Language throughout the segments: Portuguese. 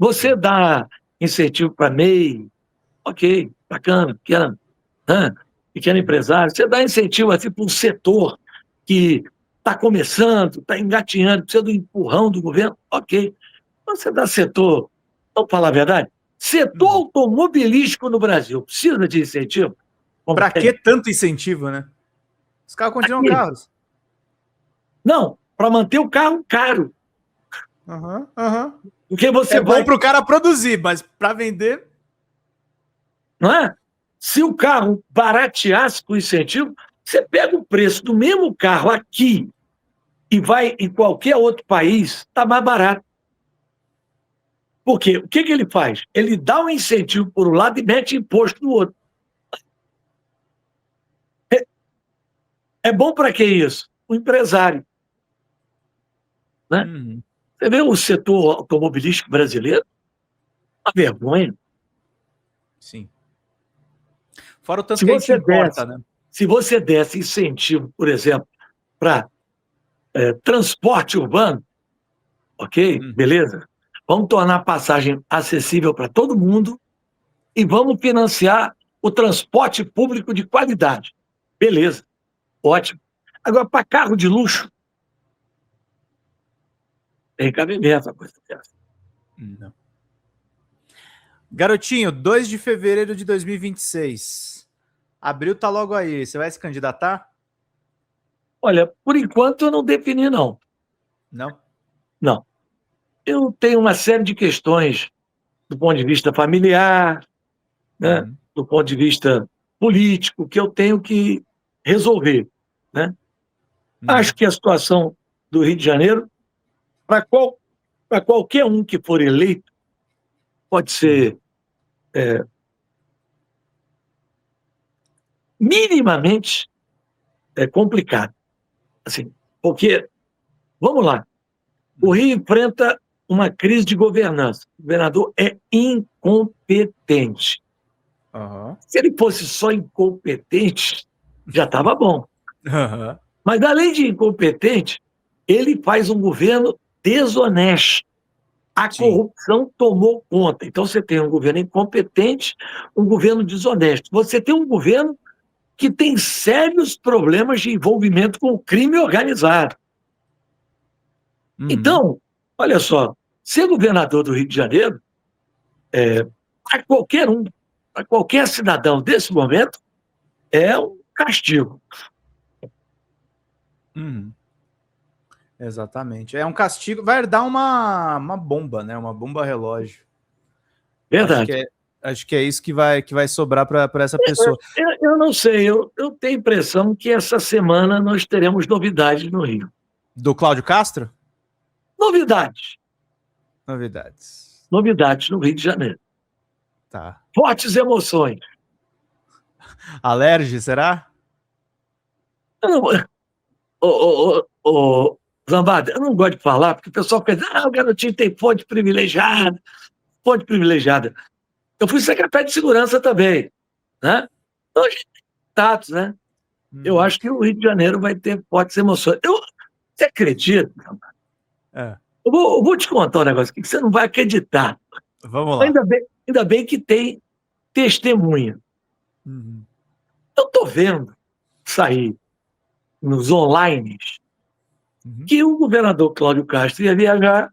Você dá incentivo para MEI, ok, bacana, pequeno empresário, você dá incentivo assim, para um setor que está começando, está engatinhando, precisa do empurrão do governo, ok. Você dá setor, vamos falar a verdade, setor automobilístico no Brasil precisa de incentivo? Para que tanto incentivo, né? Os carros continuam caros. Não, para manter o carro caro. Porque você bom para o cara produzir, mas para vender... Não é? Se o carro barateasse com incentivo, você pega o preço do mesmo carro aqui e vai em qualquer outro país, está mais barato. Por quê? O que ele faz? Ele dá um incentivo por um lado e mete imposto no outro. É bom para que isso? O empresário. Né? Você vê o setor automobilístico brasileiro? Uma vergonha. Sim. Fora o tanto que a gente importa, né? Se você desse incentivo, por exemplo, para transporte urbano, ok? Beleza? Vamos tornar a passagem acessível para todo mundo e vamos financiar o transporte público de qualidade. Beleza, ótimo. Agora, para carro de luxo, tem cabimento a coisa dessa. Não. Garotinho, 2 de fevereiro de 2026. Abril tá logo aí. Você vai se candidatar? Olha, por enquanto eu não defini, não. Não? Não. Eu tenho uma série de questões do ponto de vista familiar, né? Do ponto de vista político, que eu tenho que resolver, né? Acho que a situação do Rio de Janeiro, para qualquer um que for eleito, pode ser minimamente complicado. Assim, porque, vamos lá, o Rio enfrenta uma crise de governança. O governador é incompetente. Se ele fosse só incompetente, já estava bom. Mas, além de incompetente, ele faz um governo desonesto. A corrupção tomou conta. Então, você tem um governo incompetente, um governo desonesto. Você tem um governo que tem sérios problemas de envolvimento com o crime organizado. Então, olha só, ser governador do Rio de Janeiro, para qualquer um, para qualquer cidadão desse momento, é um castigo. Exatamente. É um castigo, vai dar uma bomba, né? Uma bomba relógio. Verdade. Acho que é isso que vai sobrar para essa pessoa. Eu não sei, eu tenho a impressão que essa semana nós teremos novidades no Rio. Do Cláudio Castro? Novidades. Novidades no Rio de Janeiro. Tá. Fortes emoções. Alerge, será? Zambada, eu não gosto de falar, porque o pessoal pensa, o garotinho tem fonte privilegiada. Fonte privilegiada. Eu fui secretário de segurança também, né? Então a gente tem status, né? Eu acho que o Rio de Janeiro vai ter fortes emoções. Você acredita? Eu vou te contar um negócio aqui que você não vai acreditar. Vamos lá. Ainda bem que tem testemunha. Eu estou vendo sair nos online que o governador Cláudio Castro ia viajar.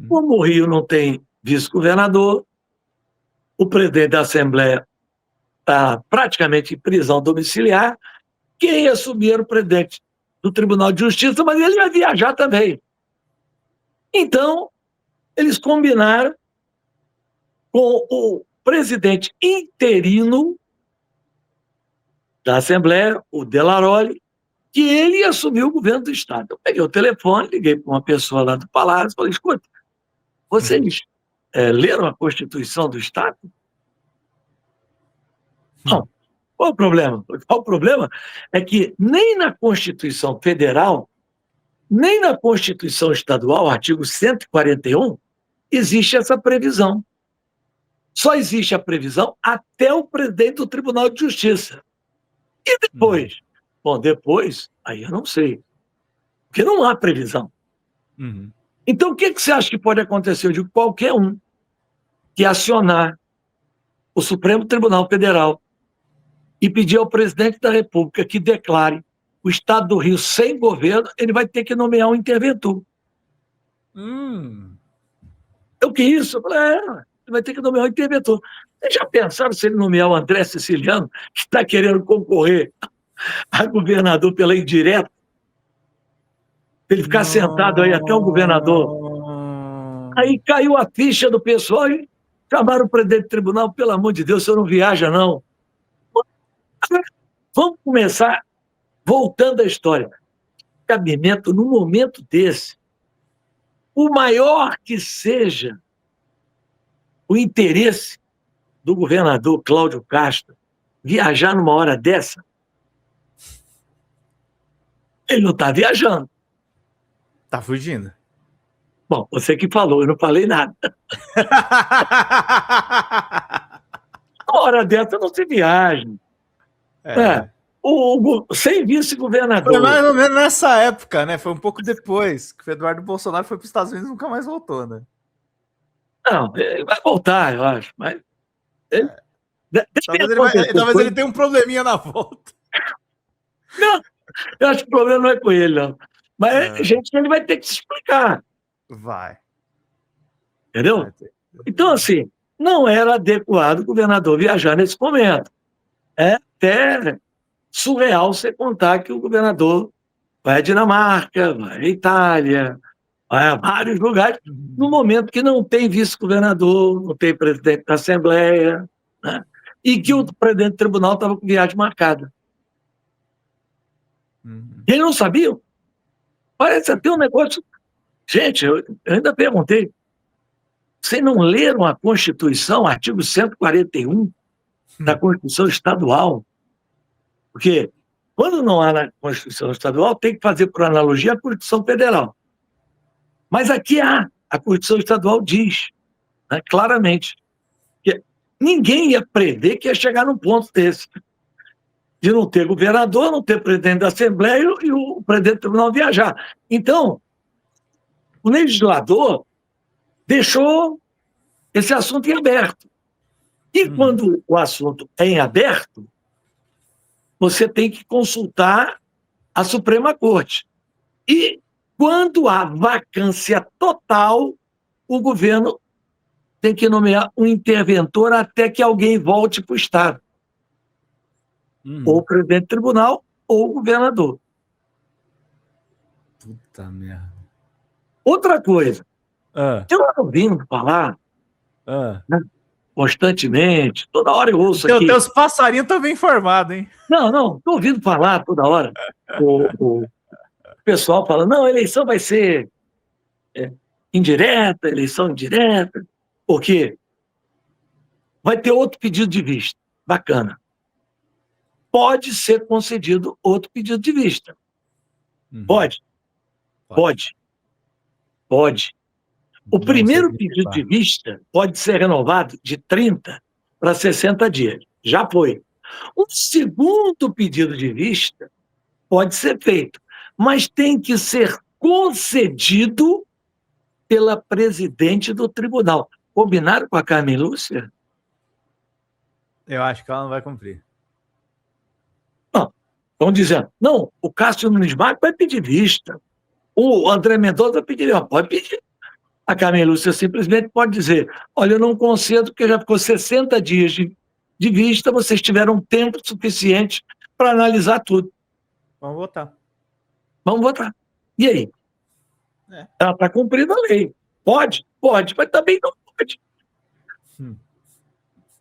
Como o Rio não tem vice-governador, o presidente da Assembleia está praticamente em prisão domiciliar, quem ia assumir era o presidente do Tribunal de Justiça, mas ele ia viajar também. Então, eles combinaram com o presidente interino da Assembleia, o Delaroli, que ele ia assumir o governo do Estado. Eu peguei o telefone, liguei para uma pessoa lá do Palácio e falei, escuta, vocês leram a Constituição do Estado? Não. Qual o problema? O problema é que nem na Constituição Federal, nem na Constituição Estadual, artigo 141, existe essa previsão. Só existe a previsão até o presidente do Tribunal de Justiça. E depois? Bom, depois, aí eu não sei. Porque não há previsão. Então, o que você acha que pode acontecer? Eu digo, qualquer um. que acionar o Supremo Tribunal Federal e pedir ao presidente da República que declare o Estado do Rio sem governo, ele vai ter que nomear um interventor. O que isso? Ele vai ter que nomear um interventor. Vocês já pensaram se ele nomear o André Siciliano, que está querendo concorrer a governador pela indireta? Ele ficar sentado aí até o governador. Aí caiu a ficha do pessoal e chamaram o presidente do tribunal, pelo amor de Deus, o senhor não viaja, não. Vamos começar voltando à história. Cabimento, num momento desse, o maior que seja o interesse do governador Cláudio Castro viajar numa hora dessa, ele não está viajando. Tá fugindo. Bom, você que falou, eu não falei nada. Uma hora dessa não se viaja. Sem vice-governador. Foi mais ou menos nessa época, né? Foi um pouco depois que o Eduardo Bolsonaro foi para os Estados Unidos e nunca mais voltou, né? Não, vai voltar, eu acho. Mas talvez ele tenha um probleminha na volta. Não, eu acho que o problema não é com ele, não. Mas, gente, ele vai ter que se explicar. Vai. Entendeu? Então, assim, não era adequado o governador viajar nesse momento. É até surreal você contar que o governador vai à Dinamarca, vai à Itália, vai a vários lugares, no momento que não tem vice-governador, não tem presidente da Assembleia, né? E que o presidente do tribunal estava com viagem marcada. Eles não sabiam. Parece até um negócio... Gente, eu ainda perguntei, vocês não leram a Constituição, artigo 141 da Constituição Estadual? Porque quando não há na Constituição Estadual, tem que fazer, por analogia, a Constituição Federal. Mas aqui há. A Constituição Estadual diz, né, claramente, que ninguém ia prever que ia chegar num ponto desse, de não ter governador, não ter presidente da Assembleia e o presidente do tribunal viajar. Então, o legislador deixou esse assunto em aberto. E quando o assunto é em aberto, você tem que consultar a Suprema Corte. E quando há vacância total, o governo tem que nomear um interventor até que alguém volte para o Estado. Ou o presidente do tribunal, ou o governador. Puta merda. Outra coisa, eu estou ouvindo falar né, constantemente, toda hora eu ouço aqui. Teus passarinhos estão bem informados, hein? Não, estou ouvindo falar toda hora. O pessoal fala, não, a eleição vai ser indireta, eleição indireta, porque vai ter outro pedido de vista. Bacana. Pode ser concedido outro pedido de vista. Pode. O primeiro pedido de vista pode ser renovado de 30 para 60 dias. Já foi. O segundo pedido de vista pode ser feito, mas tem que ser concedido pela presidente do tribunal. Combinaram com a Carmen Lúcia? Eu acho que ela não vai cumprir. Não. Estão dizendo, não, o Cássio Nunes Marques vai pedir vista. O André Mendonça vai pedir, pode pedir. A Carmen Lúcia simplesmente pode dizer, olha, eu não concedo porque já ficou 60 dias de vista, vocês tiveram tempo suficiente para analisar tudo. Vamos votar. E aí? Ela está cumprindo a lei. Pode, mas também não pode.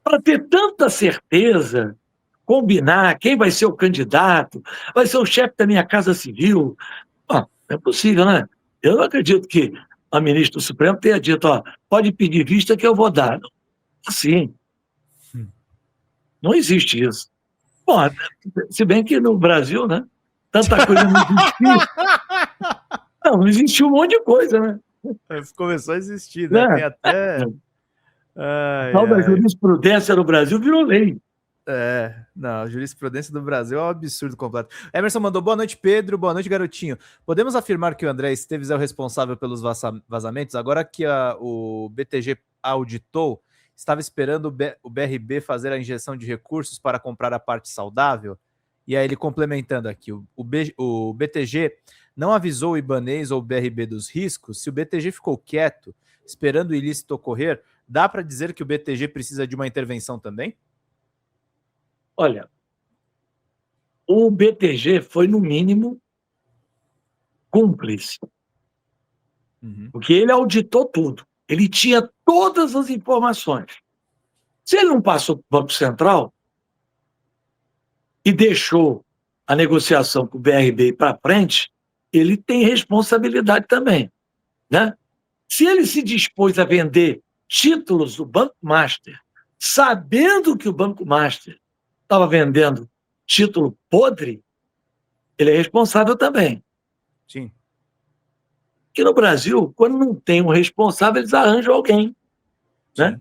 Para ter tanta certeza, combinar quem vai ser o candidato, vai ser o chefe da minha Casa Civil. Não é possível, né? Eu não acredito que a ministra do Supremo tenha dito, pode pedir vista que eu vou dar. Assim. Não existe isso. Bom, se bem que no Brasil, né? Tanta coisa não existiu. Não existiu um monte de coisa, né? Começou a existir, né? Tem até... A tal da jurisprudência no Brasil virou lei. Não, a jurisprudência do Brasil é um absurdo completo. Emerson mandou, boa noite, Pedro, boa noite, garotinho. Podemos afirmar que o André Esteves é o responsável pelos vazamentos? Agora que o BTG auditou, estava esperando o BRB fazer a injeção de recursos para comprar a parte saudável? E aí ele complementando aqui, o BTG não avisou o Ibanez ou o BRB dos riscos? Se o BTG ficou quieto, esperando o ilícito ocorrer, dá para dizer que o BTG precisa de uma intervenção também? Olha, o BTG foi, no mínimo, cúmplice. Porque ele auditou tudo. Ele tinha todas as informações. Se ele não passou para o Banco Central e deixou a negociação com o BRB para frente, ele tem responsabilidade também, né? Se ele se dispôs a vender títulos do Banco Master, sabendo que o Banco Master estava vendendo título podre, ele é responsável também. Sim. Aqui no Brasil, quando não tem um responsável, eles arranjam alguém, né?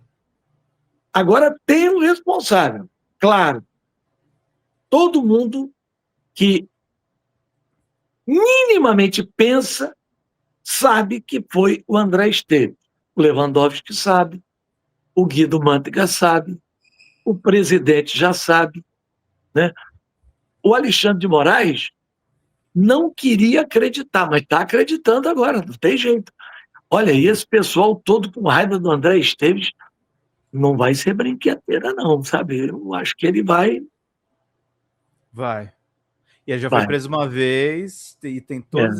Agora tem um responsável, claro. Todo mundo que minimamente pensa sabe que foi o André Esteves. O Lewandowski sabe, o Guido Mantega sabe, o presidente já sabe, né? O Alexandre de Moraes não queria acreditar, mas está acreditando agora, não tem jeito. Olha, e esse pessoal todo com raiva do André Esteves não vai ser brincadeira, não, sabe? Eu acho que ele vai. Vai. E ele já foi preso uma vez e tem todas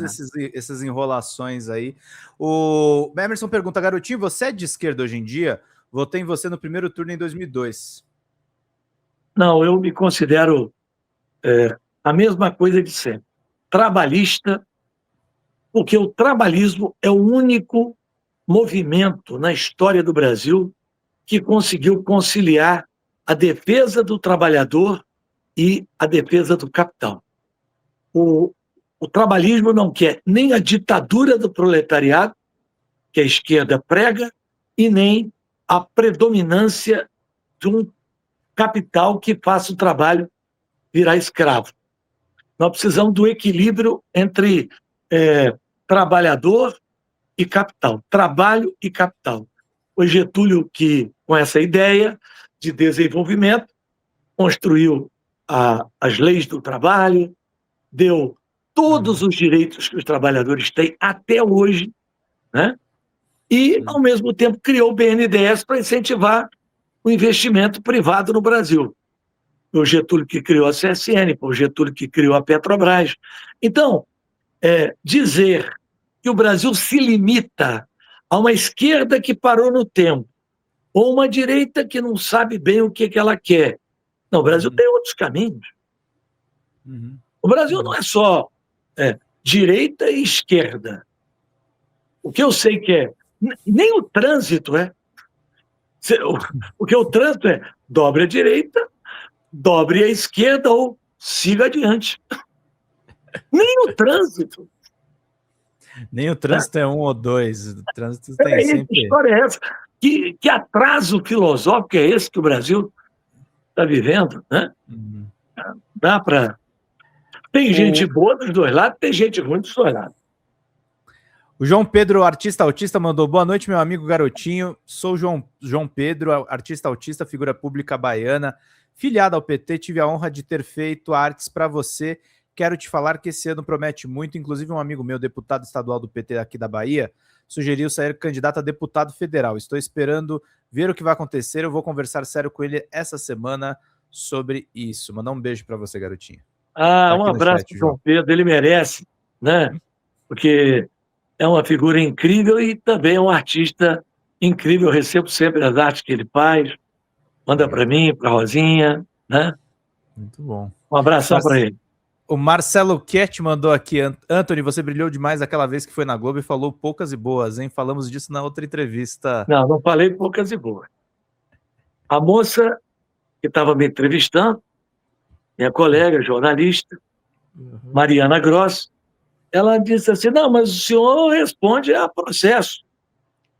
essas enrolações aí. O Emerson pergunta, garotinho, você é de esquerda hoje em dia? Votei em você no primeiro turno em 2002. Não, eu me considero a mesma coisa de sempre. Trabalhista, porque o trabalhismo é o único movimento na história do Brasil que conseguiu conciliar a defesa do trabalhador e a defesa do capital. O trabalhismo não quer nem a ditadura do proletariado, que a esquerda prega, e nem a predominância de um capital que faça o trabalho virar escravo. Nós precisamos do equilíbrio entre trabalhador e capital, trabalho e capital. O Getúlio, que com essa ideia de desenvolvimento, construiu as leis do trabalho, deu todos os direitos que os trabalhadores têm até hoje, né? E, ao mesmo tempo, criou o BNDES para incentivar o investimento privado no Brasil. Foi o Getúlio que criou a CSN, foi o Getúlio que criou a Petrobras. Então, dizer que o Brasil se limita a uma esquerda que parou no tempo, ou uma direita que não sabe bem o que ela quer. Não, o Brasil tem outros caminhos. O Brasil não é só direita e esquerda. O que eu sei que nem o trânsito é. Porque o trânsito é dobre à direita, dobre à esquerda ou siga adiante. Nem o trânsito. Nem o trânsito é um ou dois. O trânsito tem sempre... Que história é essa? Que atraso filosófico é esse que o Brasil está vivendo, né? Dá para... Tem gente boa dos dois lados, tem gente ruim dos dois lados. O João Pedro, artista autista, mandou boa noite, meu amigo garotinho. Sou João Pedro, artista autista, figura pública baiana, filiado ao PT. Tive a honra de ter feito artes para você. Quero te falar que esse ano promete muito. Inclusive, um amigo meu, deputado estadual do PT aqui da Bahia, sugeriu sair candidato a deputado federal. Estou esperando ver o que vai acontecer. Eu vou conversar sério com ele essa semana sobre isso. Mandar um beijo para você, garotinho. Um abraço para o João Pedro. Ele merece, né? Porque é uma figura incrível e também é um artista incrível. Eu recebo sempre as artes que ele faz. Manda para mim, para a Rosinha, né? Muito bom. Um abração para ele. O Marcelo Ket mandou aqui. Anthony, você brilhou demais aquela vez que foi na Globo e falou poucas e boas, hein? Falamos disso na outra entrevista. Não falei poucas e boas. A moça que estava me entrevistando, minha colega, jornalista, Mariana Gross, ela disse assim, não, mas o senhor responde a processo.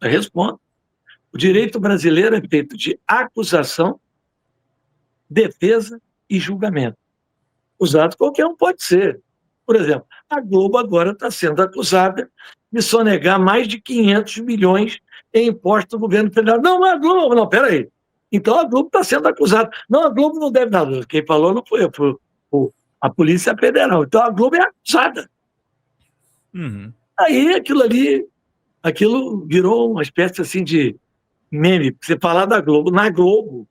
Eu respondo. O direito brasileiro é feito de acusação, defesa e julgamento. Usado qualquer um pode ser. Por exemplo, a Globo agora está sendo acusada de sonegar mais de 500 milhões em impostos do governo federal. Não, a Globo, não, peraí. Então a Globo está sendo acusada. Não, a Globo não deve nada. Quem falou não foi eu, foi a Polícia Federal. Então a Globo é acusada. Uhum. Aí aquilo virou uma espécie assim de meme. Você falar da Globo, na Globo,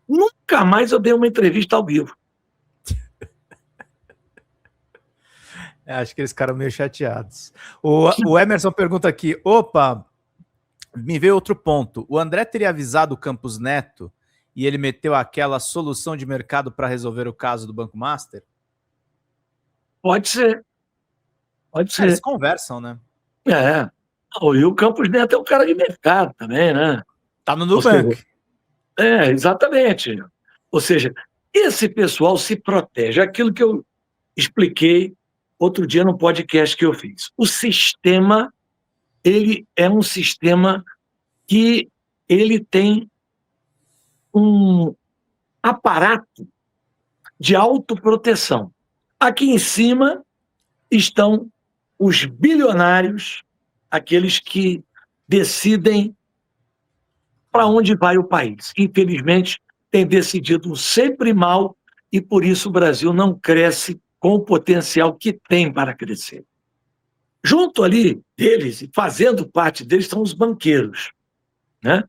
nunca mais eu dei uma entrevista ao vivo. Acho que eles ficaram meio chateados. O Emerson pergunta aqui, opa, me veio outro ponto. O André teria avisado o Campos Neto e ele meteu aquela solução de mercado para resolver o caso do Banco Master? Pode ser. Pode ser. Eles conversam, né? E o Campos Neto é um cara de mercado também, né? Tá no Nubank. Exatamente. Ou seja, esse pessoal se protege. Aquilo que eu expliquei outro dia no podcast que eu fiz. O sistema, ele é um sistema que ele tem um aparato de autoproteção. Aqui em cima estão os bilionários, aqueles que decidem para onde vai o país. Infelizmente, tem decidido sempre mal e por isso o Brasil não cresce com o potencial que tem para crescer. Junto ali deles, e fazendo parte deles, são os banqueiros, né?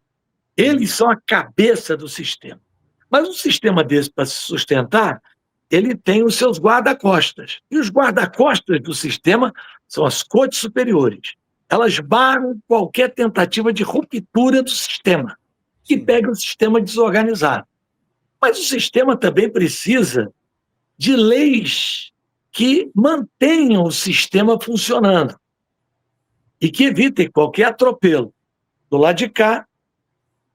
Eles são a cabeça do sistema. Mas um sistema desse, para se sustentar, ele tem os seus guarda-costas. E os guarda-costas do sistema são as cortes superiores. Elas barram qualquer tentativa de ruptura do sistema, que pega o sistema desorganizado. Mas o sistema também precisa de leis que mantenham o sistema funcionando e que evitem qualquer atropelo. Do lado de cá,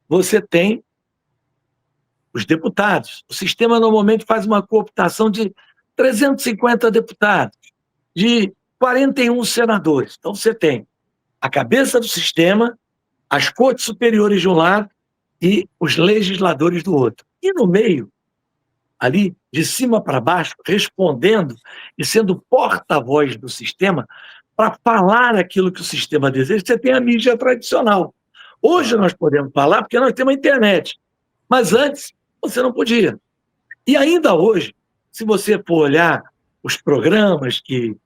você tem os deputados. O sistema normalmente faz uma cooptação de 350 deputados, de 41 senadores. Então você tem a cabeça do sistema, as cortes superiores de um lado e os legisladores do outro. E no meio, ali, de cima para baixo, respondendo e sendo porta-voz do sistema para falar aquilo que o sistema deseja, você tem a mídia tradicional. Hoje nós podemos falar porque nós temos a internet, mas antes você não podia. E ainda hoje, se você for olhar os programas que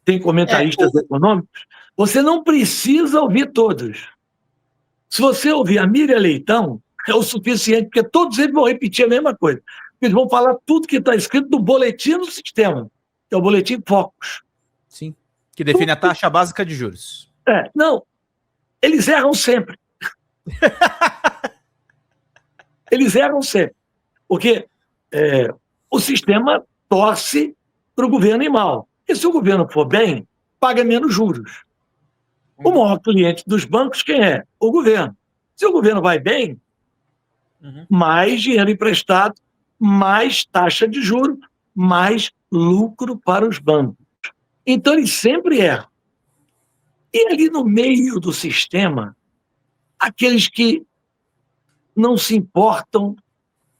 tem comentaristas econômicos, você não precisa ouvir todos. Se você ouvir a Miriam Leitão, é o suficiente, porque todos eles vão repetir a mesma coisa. Eles vão falar tudo que está escrito no boletim do sistema, que é o boletim Focus. Sim, que define a taxa básica de juros. Não, eles erram sempre. Eles erram sempre. Porque o sistema torce para o governo ir mal. E se o governo for bem, paga menos juros. O maior cliente dos bancos, quem é? O governo. Se o governo vai bem, mais dinheiro emprestado, mais taxa de juros, mais lucro para os bancos. Então, eles sempre erram. E ali no meio do sistema, aqueles que não se importam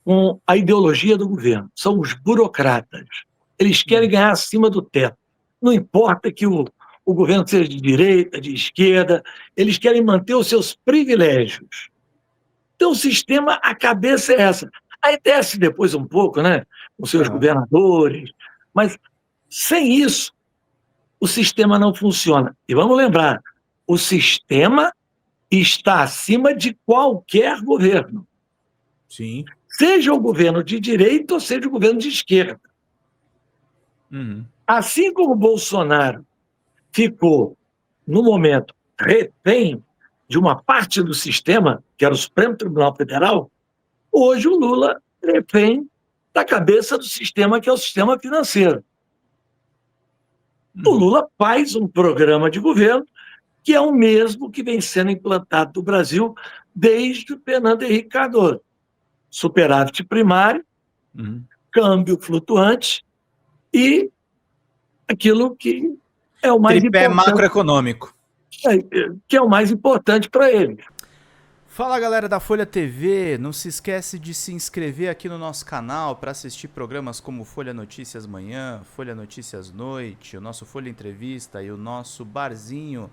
com a ideologia do governo, são os burocratas. Eles querem ganhar acima do teto. Não importa que o governo seja de direita, de esquerda, eles querem manter os seus privilégios. Então, o sistema, a cabeça é essa. Aí desce depois um pouco, né, com seus governadores, mas sem isso, o sistema não funciona. E vamos lembrar, o sistema está acima de qualquer governo. Sim. Seja o governo de direita ou seja o governo de esquerda. Assim como o Bolsonaro ficou, no momento, refém de uma parte do sistema, que era o Supremo Tribunal Federal, hoje o Lula é refém da cabeça do sistema, que é o sistema financeiro. O Lula faz um programa de governo que é o mesmo que vem sendo implantado no Brasil desde o Fernando Henrique Cardoso. Superávit primário, câmbio flutuante e aquilo que é o mais tripé importante. macroeconômico. Que é o mais importante para ele. Fala galera da Folha TV, não se esquece de se inscrever aqui no nosso canal para assistir programas como Folha Notícias Manhã, Folha Notícias Noite, o nosso Folha Entrevista e o nosso Barzinho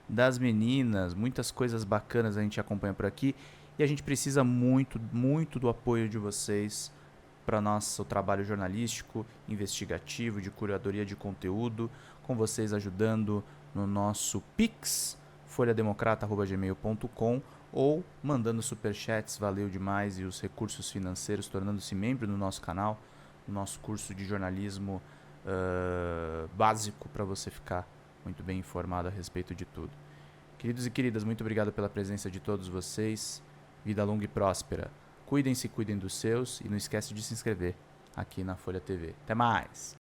das Meninas. Muitas coisas bacanas a gente acompanha por aqui e a gente precisa muito, muito do apoio de vocês para nosso trabalho jornalístico, investigativo, de curadoria de conteúdo, com vocês ajudando no nosso Pix, folhademocrata@gmail.com, ou mandando superchats, valeu demais, e os recursos financeiros, tornando-se membro do nosso canal, no nosso curso de jornalismo básico, para você ficar muito bem informado a respeito de tudo. Queridos e queridas, muito obrigado pela presença de todos vocês. Vida longa e próspera. Cuidem-se, cuidem dos seus, e não esquece de se inscrever aqui na Folha TV. Até mais!